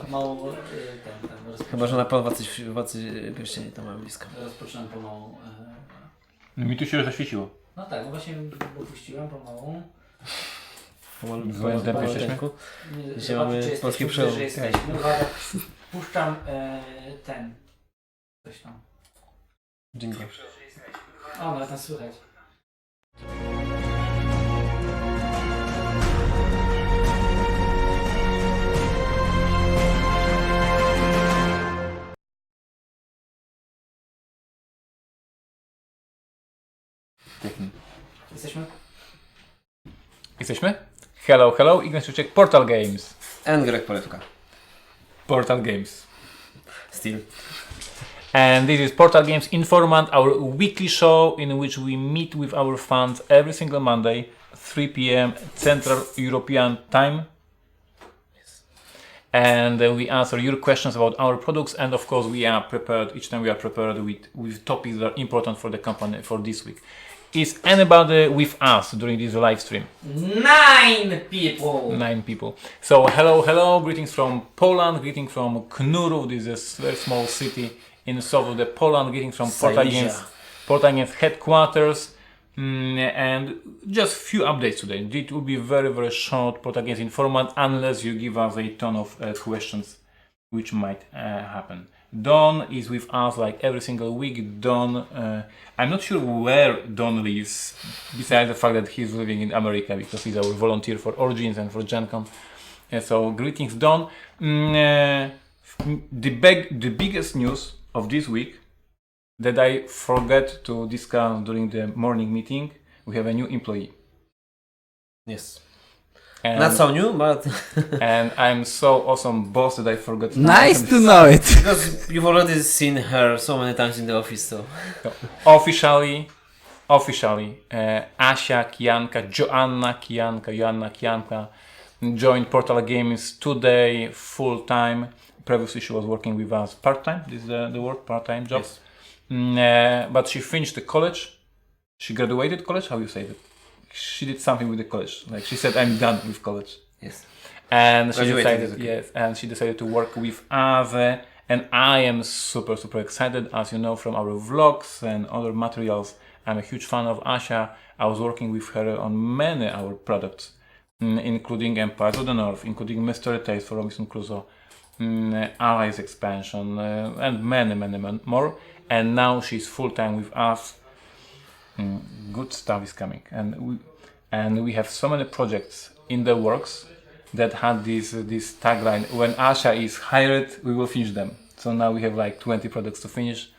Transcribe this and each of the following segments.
Mało Chyba, że na pewno władcy pierścieni tam mam blisko. rozpoczynam pomału. Mi tu się zaświeciło. No tak, właśnie opuściłem pomału. Względem jesteśmy? Dzisiaj mamy polski przełom. Że jesteśmy. Uwaga, puszczam ten. Coś tam. Dziękuję. O, no tam słychać. Jesteśmy? Jesteśmy? Hello, hello, Ignacy Czek, Portal Games. And Greg Polewka. Portal Games. Still. And this is Portal Games Informant, our weekly show in which we meet with our fans every single Monday, 3 p.m. Central European Time. And we answer your questions about our products, and of course we are prepared, each time we are prepared with topics that are important for the company for this week. Is anybody with us during this live stream? 9 people! 9 people. So hello, greetings from Poland, greetings from Knurów, this is a very small city in south of the Poland, greetings from Portal Games headquarters. And just few updates today. It will be very short Portal Games Informant unless you give us a ton of questions which might happen. Don is with us like every single week. Don, I'm not sure where Don lives, besides the fact that he's living in America because he's our volunteer for Origins and for Gen Con. So greetings, Don. The biggest news of this week that I forgot to discuss during the morning meeting, we have a new employee. Yes. And, Not so new, but... and I'm so awesome boss that I forgot to Nice to know it. because you've already seen her so many times in the office, so... Officially, Asia Kijanka, Joanna Kijanka joined Portal Games today full time. Previously she was working with us part-time, this is the word, part-time job. Yes. But she finished the college, she graduated college, how you say that? She did something with the college, like she said, I'm done with college. Yes. And she Graduated, decided, okay. yes, and she decided to work with us, and I am super excited. As you know from our vlogs and other materials, I'm a huge fan of Asia. I was working with her on many our products, including Empires of the North, including Mystery Tales for Robinson Crusoe, Allies expansion, and many more. And now she's full time with us. Good stuff is coming, and we have so many projects in the works that had this tagline: when Asia is hired, we will finish them. So now we have like 20 products to finish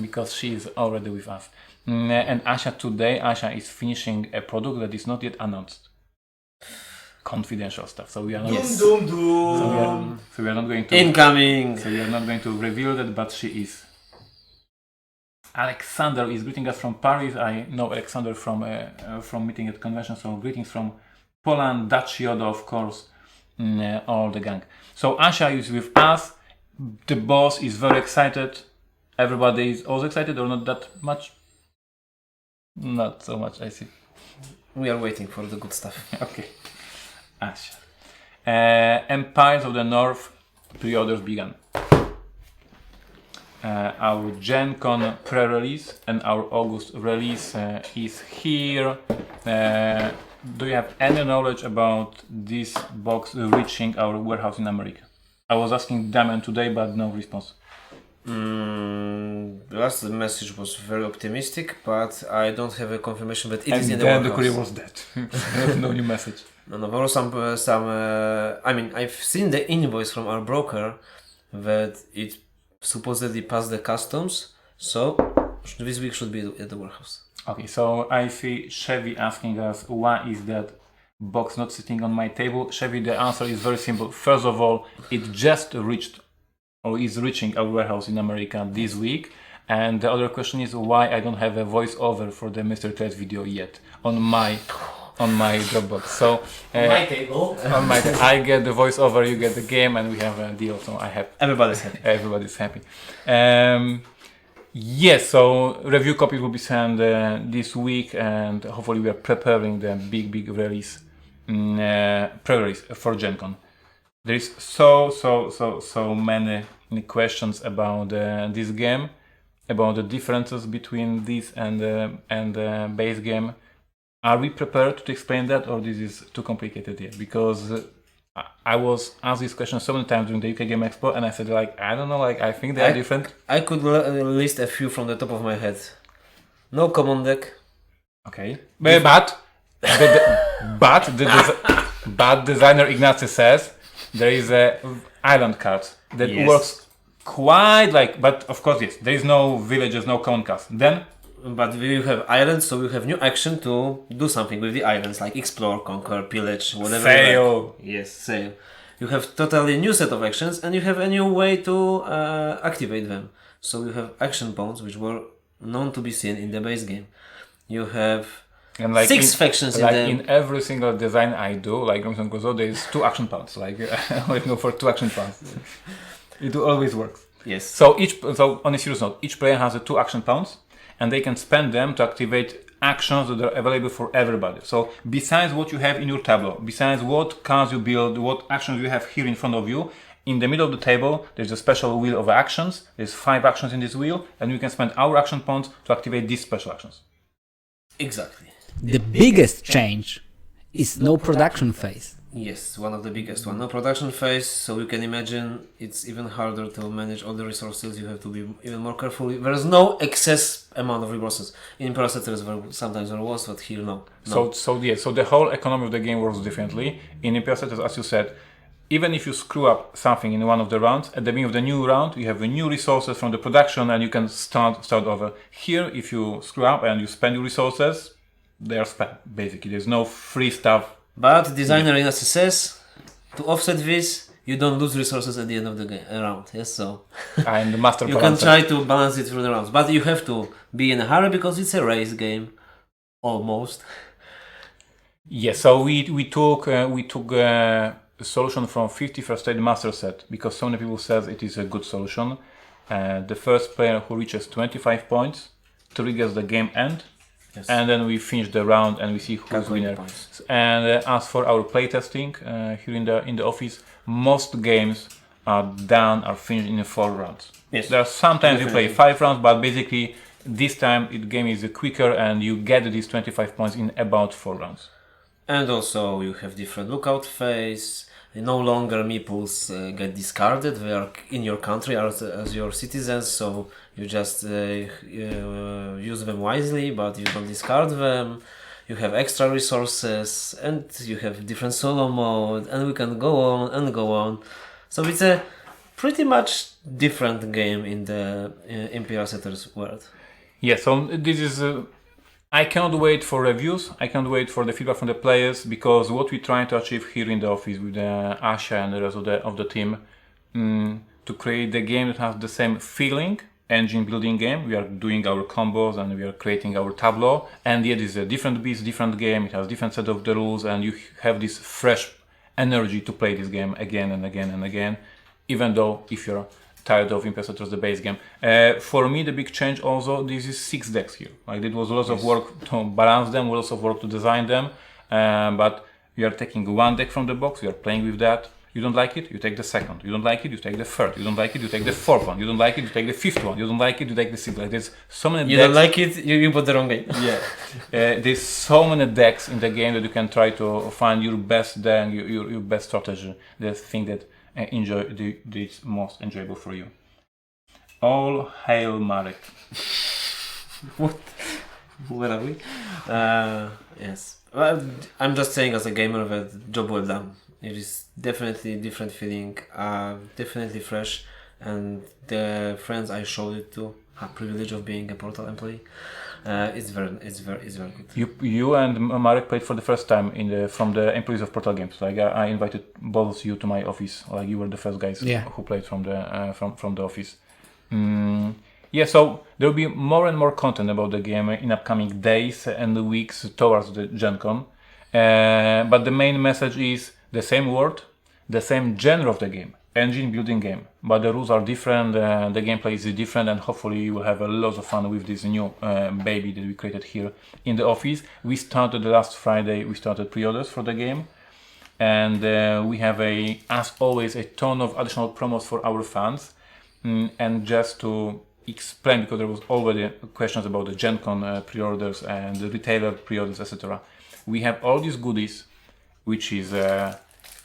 because she is already with us. And Asia is finishing a product that is not yet announced. Confidential stuff. So we are not. So we are not going to. Incoming! So we are not going to reveal that, but she is. Alexander is greeting us from Paris. I know Alexander from meeting at convention. So greetings from Poland, Dutch Yoda, of course, all the gang. So Asia is with us. The boss is very excited. Everybody is also excited, or not that much? Not so much, I see. We are waiting for the good stuff. Okay. Asia. Empires of the North pre-orders began. Our Gen Con pre-release and our August release is here. Do you have any knowledge about this box reaching our warehouse in America? I was asking Damian today, but no response. Last message was very optimistic, but I don't have a confirmation that it And is in the then the warehouse. courier was dead. No new message. No, there was some. I mean, I've seen the invoice from our broker that it supposedly passed the customs, so this week should be at the warehouse. Okay, so I see Chevy asking us why is that box not sitting on my table. Chevy, the answer is very simple. First of all, it just reached or is reaching our warehouse in America this week. And the other question is why I don't have a voiceover for the Mr. Test video yet on my Dropbox. So My table. I get the voiceover, you get the game, and we have a deal. So Everybody's happy. everybody's happy. Yes, so review copies will be sent this week, and hopefully we are preparing the big release, pre-release for Gen Con. There is so many questions about this game, about the differences between this and the base game. Are we prepared to explain that, or this is too complicated yet? Because I was asked this question so many times during the UK Game Expo, and I said like, I don't know, like I think they are different. I could list a few from the top of my head. No common deck. Okay, but designer Ignacy says there is a island card that Yes. works quite like, but of course yes, there is no villages, no common cards. Then But we have islands, so we have new action to do something with the islands, like explore, conquer, pillage, whatever. Sail. You like. Yes, sail. You have totally new set of actions, and you have a new way to activate them. So you have action points, which were known to be seen in the base game. You have and like 6 factions like in in every single design I do, like Robinson Crusoe, there is 2 action points. Like I always go for 2 action points. It always works. Yes. So on a serious note, each player has 2 action points, and they can spend them to activate actions that are available for everybody. So besides what you have in your tableau, besides what cards you build, what actions you have here in front of you, in the middle of the table there's a special wheel of actions. There's 5 actions in this wheel, and we can spend our action points to activate these special actions. Exactly. The biggest change is no production phase. Yes, one of the biggest one. No production phase, so you can imagine it's even harder to manage all the resources. You have to be even more careful. There's no excess amount of resources. In Imperial Settlers sometimes there was, but here no. So the whole economy of the game works differently. In Imperial Settlers, as you said, even if you screw up something in one of the rounds, at the beginning of the new round, you have new resources from the production and you can start over. Here, if you screw up and you spend your resources, they are spent, basically. There's no free stuff. But designer Ignacy says, to offset this, you don't lose resources at the end of the round. Yes, so And the master you can try to balance it through the rounds. But you have to be in a hurry because it's a race game. Almost. Yes, so we took a solution from 51st State Master Set because so many people says it is a good solution. The first player who reaches 25 points triggers the game end. Yes. And then we finish the round and we see who's winner. Points. And as for our playtesting here in the office, most games are finished in 4 rounds. Yes. There are sometimes you play 5 rounds, but basically this time the game is quicker and you get these 25 points in about 4 rounds. And also you have different lookout phase. No longer meeples get discarded. They are in your country as your citizens, so you just use them wisely, but you don't discard them. You have extra resources, and you have different solo mode, and we can go on and go on. So it's a pretty much different game in the Imperial Settlers world. Yeah, so this is... I cannot wait for reviews, I can't wait for the feedback from the players, because what we're trying to achieve here in the office with Asia and the rest of the team, to create the game that has the same feeling, engine building game. We are doing our combos and we are creating our tableau, and yet it's a different beast, different game, it has different set of the rules, and you have this fresh energy to play this game again and again and again, even though if you're tired of Imperial Settlers, the base game. For me, the big change also, this is 6 decks here. Like it was lots of work to balance them, lots of work to design them, but we are taking 1 deck from the box, we are playing with that. You don't like it, you take the second. You don't like it, you take the third. You don't like it, you take the fourth one. You don't like it, you take the fifth one. You don't like it, you take the sixth. Like there's so many decks. You don't like it, you put the wrong game. Yeah. There's so many decks in the game that you can try to find your best deck, your best strategy, the thing that is most enjoyable for you. All hail Marek. What? Where are we? Yes. Well, I'm just saying as a gamer that job well done. It is definitely different feeling, definitely fresh, and the friends I showed it to have privilege of being a Portal employee. It's very good. You and Marek played for the first time from the employees of Portal Games. Like I invited both of you to my office. Like you were the first guys who played from the office. Yeah, so there will be more and more content about the game in upcoming days and weeks towards the Gen Con. But the main message is the same word, the same genre of the game, engine building game, but the rules are different, the gameplay is different, and hopefully you will have a lot of fun with this new baby that we created here in the office. We started last Friday, we started pre-orders for the game. and we have as always, a ton of additional promos for our fans. And just to explain, because there was already questions about the Gen Con pre-orders and the retailer pre-orders, etc. We have all these goodies, which is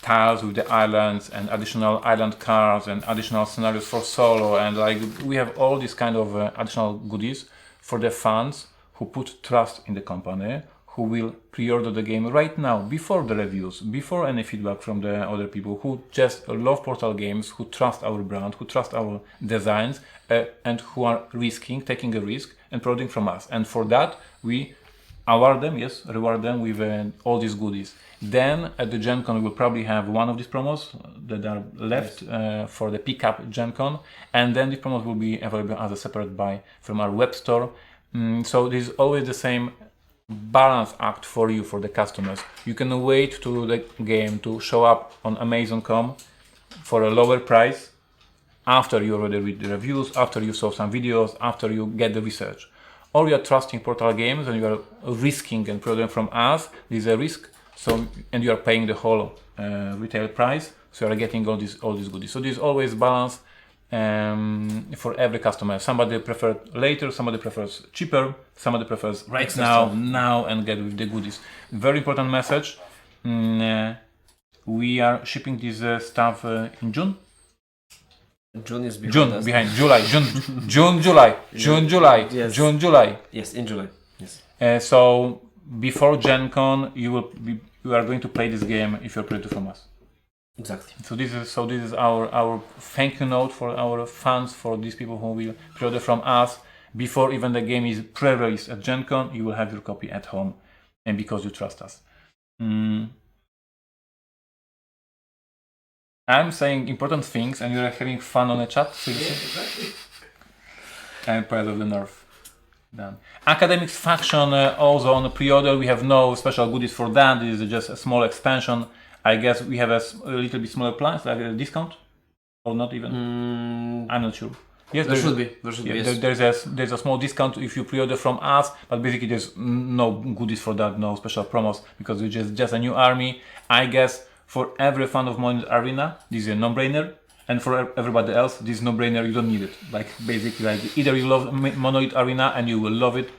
tiles with the islands and additional island cards and additional scenarios for solo, and like we have all these kind of additional goodies for the fans who put trust in the company, who will pre-order the game right now, before the reviews, before any feedback from the other people, who just love Portal games, who trust our brand, who trust our designs, and who are taking a risk and producing from us. And for that, we reward them with all these goodies. Then at the Gen Con, we will probably have one of these promos that are left for the pickup Gen Con, and then these promos will be available as a separate buy from our web store. So this is always the same balance act for you, for the customers. You can wait to the game to show up on Amazon.com for a lower price after you already read the reviews, after you saw some videos, after you get the research. Or you are trusting Portal games and you are risking and producing from us. This is a risk. So, and you are paying the whole retail price, so you are getting all these goodies. So this is always balance for every customer. Somebody prefers later, somebody prefers cheaper, somebody prefers right now and get with the goodies. Very important message. We are shipping this stuff in June. June is behind us. July. Yes. June, July. Yes, in July. Yes. So before Gen Con, you are going to play this game if you're pre-order from us. Exactly. So this is our thank you note for our fans, for these people who will pre-order from us before even the game is pre-released at Gen Con. You will have your copy at home, and because you trust us. I'm saying important things, and you're having fun on the chat. Seriously? Yes, exactly. I'm proud of the nerf. Done. Academics faction also on the pre-order. We have no special goodies for that. This is just a small expansion. I guess we have a little bit smaller plans, like a discount, or not even. I'm not sure. Yes, There should be. Yes. There's a small discount if you pre-order from us, but basically there's no goodies for that, no special promos, because it's just a new army. I guess for every fan of Monolith Arena, this is a no-brainer. And for everybody else, this is no-brainer, you don't need it. Like basically, like either you love Monolith Arena and you will love it,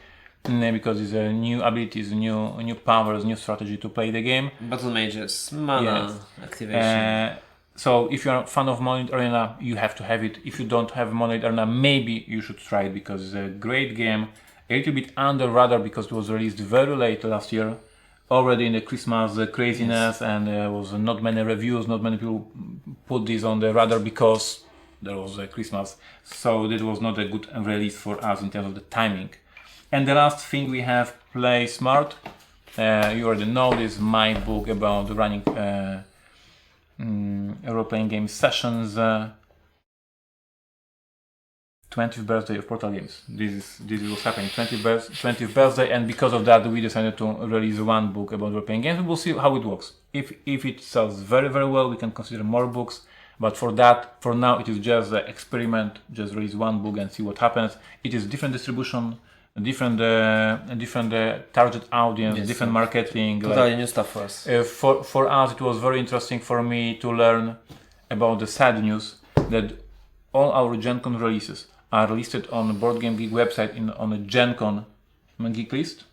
because it's a new abilities, new powers, new strategy to play the game. Battle mages, mana, activation. So if you're a fan of Monolith Arena, you have to have it. If you don't have Monolith Arena, maybe you should try it, because it's a great game. A little bit under radar because it was released very late last year, already in the Christmas craziness, and there was not many reviews, not many people put this on the radar because there was Christmas. So that was not a good release for us in terms of the timing. And the last thing we have, Play Smart. You already know this is my book about running role-playing game sessions. 20th birthday of Portal Games. This is what's happening. 20th birthday, and because of that, we decided to release one book about role-playing games. We'll see how it works. If it sells very, very well, we can consider more books. But for now, it is just an experiment. Just release one book and see what happens. It is different distribution, different target audience, Yes, different marketing. Totally new stuff for us. For us, it was very interesting for me to learn about the sad news that all our Gen Con releases are listed on the Board Game Geek website on the Gen Con geek list,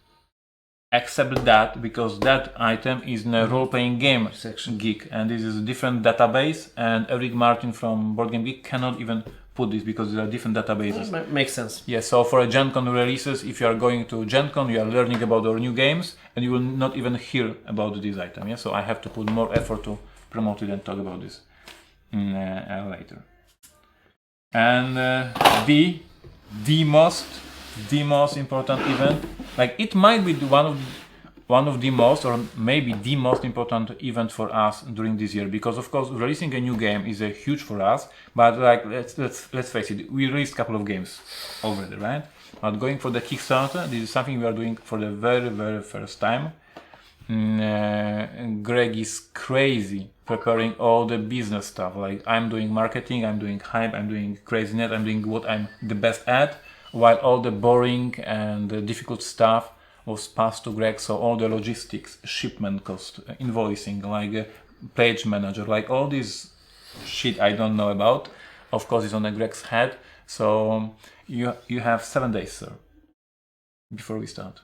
except that, because that item is in a role-playing game section geek, and this is a different database, and Eric Martin from Board Game Geek cannot even put this because there are different databases. Makes sense. Yeah, so for a Gen Con releases, if you are going to Gen Con, you are learning about our new games, and you will not even hear about this item. Yeah, so I have to put more effort to promote it and talk about this later. And the most important event, like it might be one of the most, or maybe the most important event for us during this year, because of course releasing a new game is a huge for us. But like let's face it, we released a couple of games already, right? But going for the Kickstarter, this is something we are doing for the very, very first time. Greg is crazy preparing all the business stuff. Like I'm doing marketing, I'm doing hype, I'm doing craziness, I'm doing what I'm the best at, while all the boring and the difficult stuff was passed to Greg. So all the logistics, shipment cost, invoicing, like page manager, like all this shit I don't know about. Of course, it's on Greg's head. So you have 7 days, sir, before we start.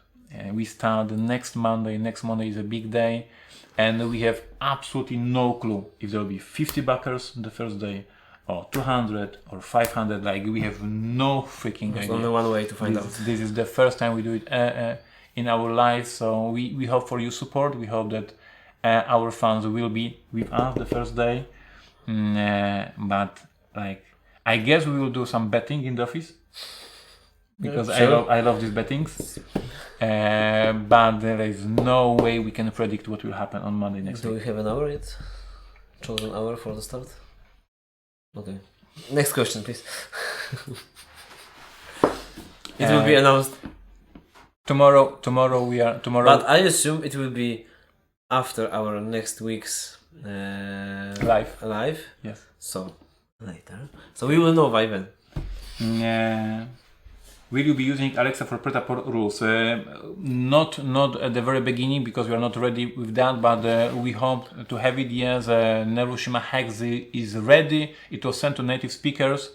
We start the next Monday. Next Monday is a big day, and we have absolutely no clue if there will be 50 backers the first day, or 200 or 500. Like, we have no freaking There's idea. only one way to find out. This is the first time we do it in our lives, so we hope for your support. We hope that our fans will be with us the first day. But like, I guess we will do some betting in the office, because Sure. I love these bettings. But there is no way we can predict what will happen on Monday next Do week. we have an hour yet? Chosen hour for the start? Okay. Next question, please. It will be announced. Tomorrow. But I assume it will be after our next week's live. Yes. So later. So we will know by then. Will you be using Alexa for Pret-a-Porter rules? Not at the very beginning, because we are not ready with that, but we hope to have it. Yes, Nerushima Hex is ready. It was sent to native speakers.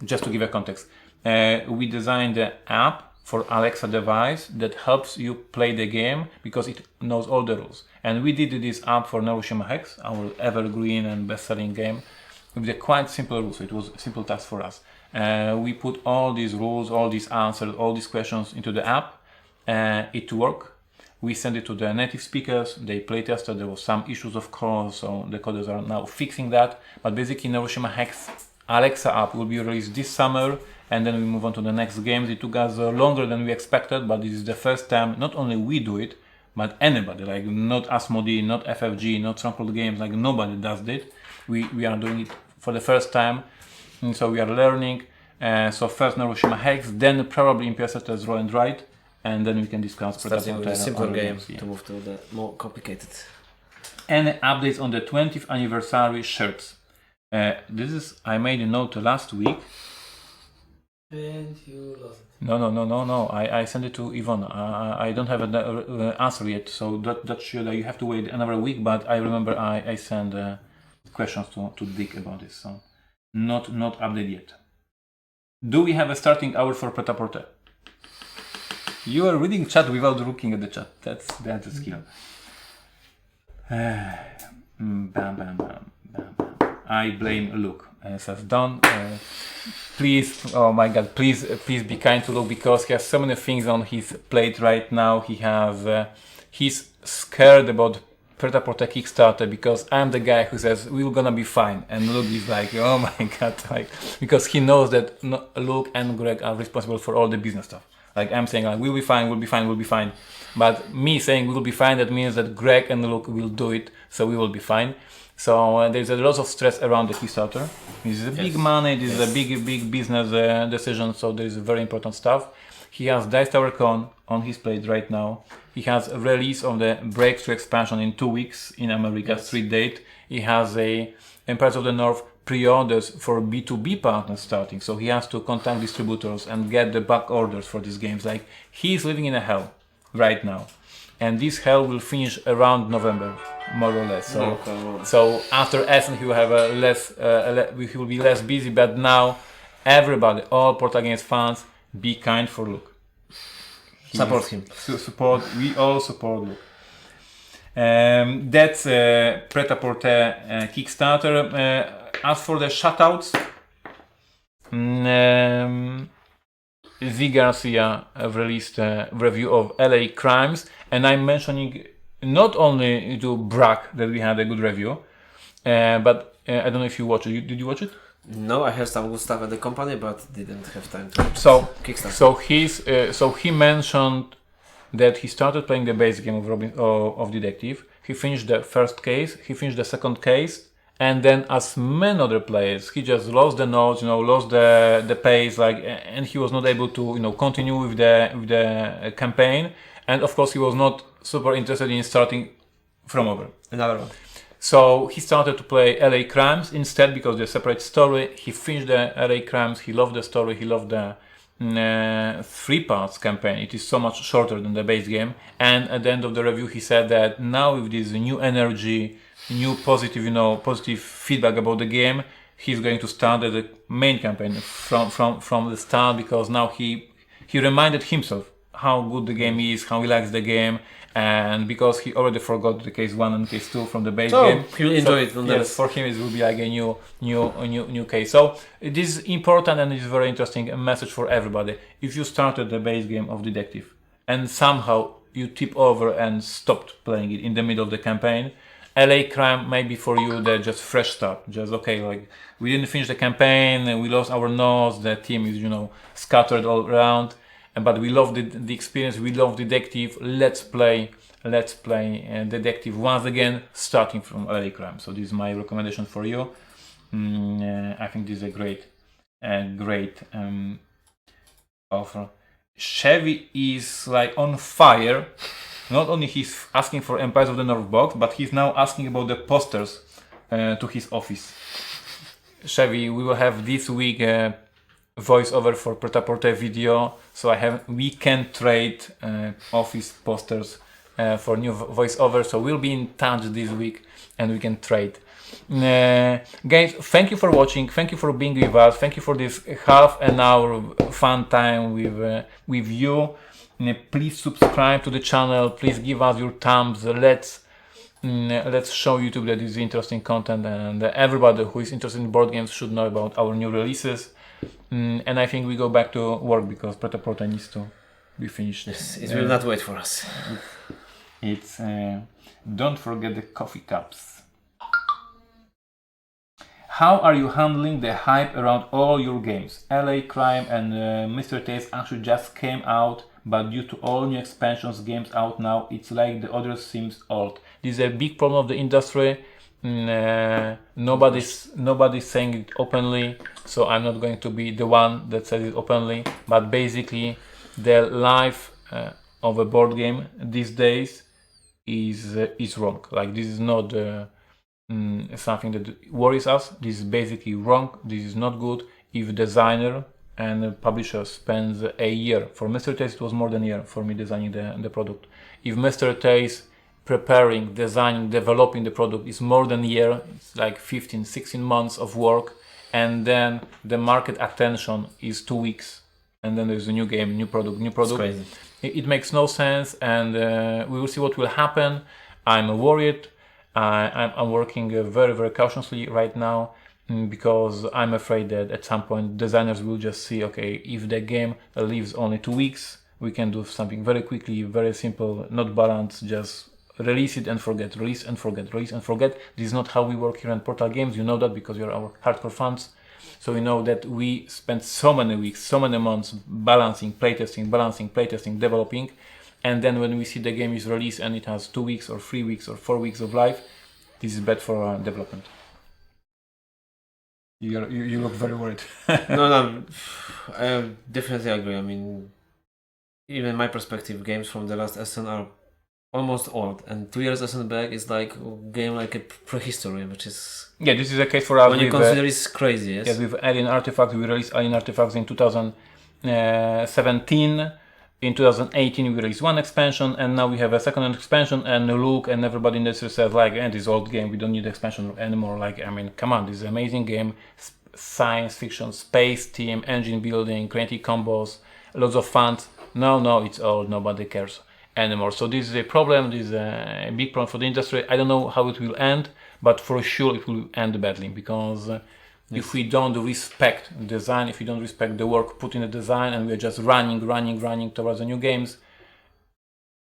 Just to give a context, we designed the app for Alexa device that helps you play the game, because it knows all the rules. And we did this app for Nerushima Hex, our evergreen and best-selling game, with a quite simple rules. It was a simple task for us. We put all these rules, all these answers, all these questions into the app. It worked. We sent it to the native speakers. They playtested. There was some issues, of course, so the coders are now fixing that. But basically, Nerushima Hex Alexa app will be released this summer, and then we move on to the next games. It took us longer than we expected, but this is the first time not only we do it, but anybody, like not Asmodee, not FFG, not Stronghold Games, like nobody does it. We are doing it for the first time, and so we are learning. So first Nerushima Hex, then probably Imperial Settlers Roll and Write, and then we can discuss Starting with a simpler other game games, yeah. to move to the more complicated. Any updates on the 20th anniversary shirts? I made a note last week. And you lost it. No. I sent it to Yvonne. I don't have an answer yet, so that should you have to wait another week. But I remember I sent questions to Dick about this, so not update yet. Do we have a starting hour for Pret-a-Porter? You are reading chat without looking at the chat. That's a skill. Bam. I blame Luke. Says Don. Please, oh my God, please be kind to Luke, because he has so many things on his plate right now. He's scared about Pret-a-Porter Kickstarter, because I'm the guy who says we're gonna be fine, and Luke is like, oh my God, like, because he knows that Luke and Greg are responsible for all the business stuff. Like, I'm saying, like, we'll be fine. But me saying we'll be fine, that means that Greg and Luke will do it, so we will be fine. So there's a lot of stress around the Kickstarter. This is a big money, this is a big business decision, so there is very important stuff. He has Dice Tower Con on his plate right now. He has a release of the Breakthrough expansion in 2 weeks in America, street date. He has a Empires of the North pre-orders for B2B partners starting, so he has to contact distributors and get the back orders for these games. Like, he's living in a hell right now, and this hell will finish around November, more or less. So after Essen he will have he will be less busy. But now, everybody, all Portal Games fans, be kind for Luke. Support him. We all support Luke. That's Pret-a-Porter Kickstarter. As for the shutouts, Z Garcia released a review of LA Crimes, and I'm mentioning not only to brag that we had a good review, but I don't know if you watched it. Did you watch it? No, I have some good stuff at the company, but didn't have time to watch Kickstarter. So he mentioned that he started playing the base game of Detective. He finished the first case, he finished the second case, and then, as many other players, he just lost the notes, lost the pace, and he was not able to, continue with the campaign. And of course, he was not super interested in starting from over. another one. So he started to play LA Crimes instead, because they're separate story. He finished the LA Crimes. He loved the story. He loved the 3 parts campaign. It is so much shorter than the base game. And at the end of the review, he said that now with this new energy, new positive, positive feedback about the game, he's going to start the main campaign from the start, because now he reminded himself how good the game is, how he likes the game, and because he already forgot the case 1 and case 2 from the base game. He'll enjoy it. Yes, for him it will be like a new case. So this is important, and it's very interesting message for everybody. If you started the base game of Detective and somehow you tip over and stopped playing it in the middle of the campaign, LA Crime may be for you the just fresh start. Just okay, like we didn't finish the campaign, we lost our nose, the team is scattered all around, but we love the experience, we love Detective. Let's play Detective once again, starting from LA Crime. So this is my recommendation for you. I think this is a great offer. Chevy is like on fire. Not only he's asking for Empires of the North box, but he's now asking about the posters to his office. Chevy, we will have this week voiceover for Pret-a-Porter video, so we can trade office posters for new voiceover. So we'll be in touch this week and we can trade. Guys, thank you for watching, thank you for being with us, thank you for this half an hour fun time with you. Please subscribe to the channel, please give us your thumbs. Let's show YouTube that this is interesting content, and everybody who is interested in board games should know about our new releases. And I think we go back to work because Pret-a-Porter needs to be finished. Yes, it will not wait for us. It's don't forget the coffee cups. How are you handling the hype around all your games? LA Crime and Mr. Taste actually just came out, but due to all new expansions games out now, it's like the others seems old. This is a big problem of the industry. Nobody's saying it openly, so I'm not going to be the one that says it openly. But basically, the life of a board game these days is wrong. Like, this is not something that worries us. This is basically wrong. This is not good. If a designer and a publisher spends a year, for Mr. Taste it was more than a year for me designing the product. If Mr. Taste preparing, designing, developing the product is more than a year, it's like 15, 16 months of work, and then the market attention is 2 weeks, and then there's a new game, new product. It's crazy. It makes no sense, and we will see what will happen. I'm worried. I'm working very, very cautiously right now, because I'm afraid that at some point designers will just see, okay, if the game lives only 2 weeks, we can do something very quickly, very simple, not balanced, just release it and forget, release and forget, release and forget. This is not how we work here in Portal Games. You know that because you're our hardcore fans. So you know that we spent so many weeks, so many months balancing, playtesting, developing. And then when we see the game is released and it has 2 weeks or 3 weeks or 4 weeks of life, this is bad for development. You look very worried. No, I definitely agree. I mean, even my perspective, games from the last SN are almost old, and 2 years SN back is like a game like a prehistory, which is... Yeah, this is a case for us. When you consider it's crazy, yes? Yes, with Alien Artifacts, we released Alien Artifacts in 2017. In 2018 we released one expansion, and now we have a second expansion, and look, and everybody in the industry says like, this old game, we don't need expansion anymore. Like, I mean, come on, this is an amazing game, science fiction, space team, engine building, creative combos, lots of fun. No, it's old, nobody cares anymore. So this is a problem, this is a big problem for the industry. I don't know how it will end, but for sure it will end badly, because if we don't respect design, if we don't respect the work put in the design, and we're just running towards the new games,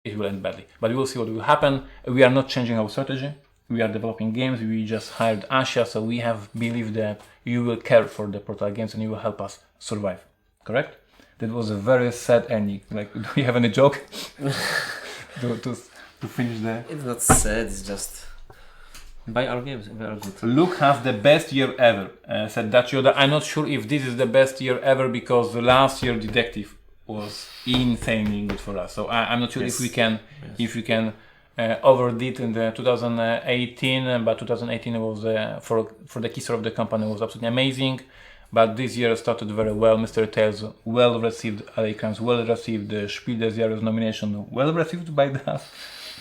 it will end badly. But we will see what will happen. We are not changing our strategy. We are developing games. We just hired Asia, so we have believed that you will care for the Portal Games and you will help us survive. Correct? That was a very sad ending. Like, do you have any joke to finish the... It's not sad, it's just... Buy our games, they are good. Luke has the best year ever, said Dachioda. I'm not sure if this is the best year ever, because the last year Detective was insanely good for us. So I'm not sure if we can overdid in the 2018, but 2018 was for the keystore of the company was absolutely amazing. But this year started very well. Mr. Tales well received, LA Crimes well received, the Spiel des Jahres nomination well received by us.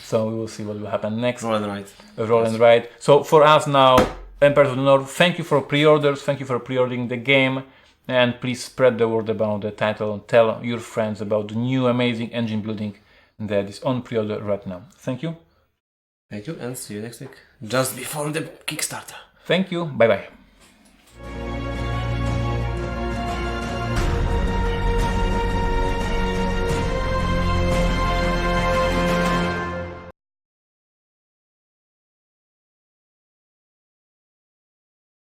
So we will see what will happen next. Roll and write. Roll and write. So for us now, Empires of the North, thank you for pre-orders, thank you for pre-ordering the game, and please spread the word about the title and tell your friends about the new amazing engine building that is on pre-order right now. Thank you. Thank you, and see you next week. Just before the Kickstarter. Thank you. Bye bye.